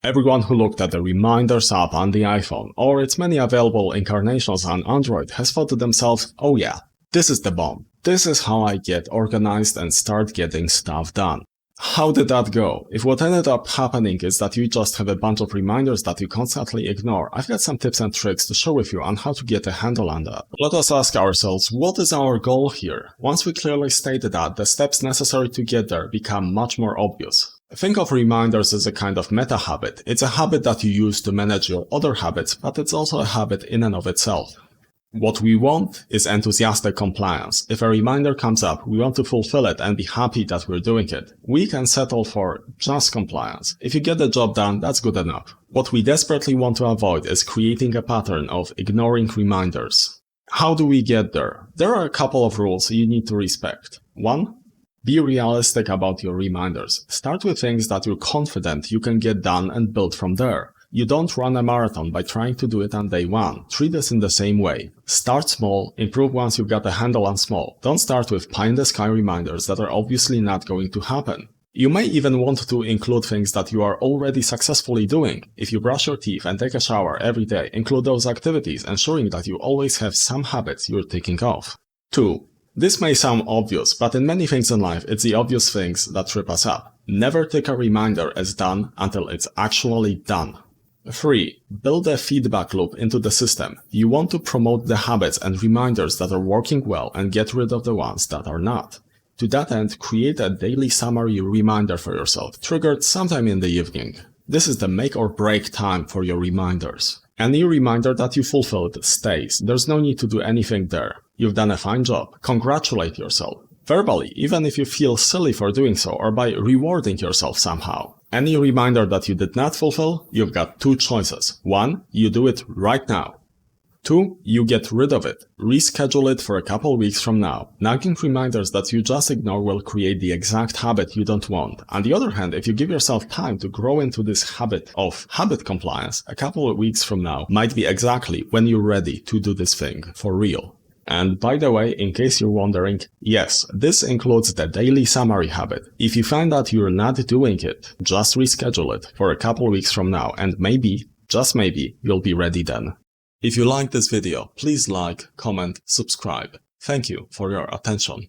Everyone who looked at the Reminders app on the iPhone or its many available incarnations on Android has thought to themselves, oh yeah, this is the bomb. This is how I get organized and start getting stuff done. How did that go? If what ended up happening is that you just have a bunch of reminders that you constantly ignore, I've got some tips and tricks to share with you on how to get a handle on that. Let us ask ourselves, what is our goal here? Once we clearly state that, the steps necessary to get there become much more obvious. Think of reminders as a kind of meta habit. It's a habit that you use to manage your other habits, but it's also a habit in and of itself. What we want is enthusiastic compliance. If a reminder comes up, we want to fulfill it and be happy that we're doing it. We can settle for just compliance. If you get the job done, that's good enough. What we desperately want to avoid is creating a pattern of ignoring reminders. How do we get there? There are a couple of rules you need to respect. 1. Be realistic about your reminders. Start with things that you're confident you can get done and build from there. You don't run a marathon by trying to do it on day one. Treat this in the same way. Start small, improve once you've got a handle on small. Don't start with pie-in-the-sky reminders that are obviously not going to happen. You may even want to include things that you are already successfully doing. If you brush your teeth and take a shower every day, include those activities, ensuring that you always have some habits you're ticking off. 2. This may sound obvious, but in many things in life, it's the obvious things that trip us up. Never take a reminder as done until it's actually done. 3. Build a feedback loop into the system. You want to promote the habits and reminders that are working well and get rid of the ones that are not. To that end, create a daily summary reminder for yourself, triggered sometime in the evening. This is the make or break time for your reminders. Any reminder that you fulfilled stays. There's no need to do anything there. You've done a fine job. Congratulate yourself. Verbally, even if you feel silly for doing so, or by rewarding yourself somehow. Any reminder that you did not fulfill, you've got 2 choices. 1. You do it right now. 2. You get rid of it. Reschedule it for a couple weeks from now. Nagging reminders that you just ignore will create the exact habit you don't want. On the other hand, if you give yourself time to grow into this habit of habit compliance, a couple of weeks from now might be exactly when you're ready to do this thing for real. And by the way, in case you're wondering, yes, this includes the daily summary habit. If you find that you're not doing it, just reschedule it for a couple weeks from now and maybe, just maybe, you'll be ready then. If you liked this video, please like, comment, subscribe. Thank you for your attention.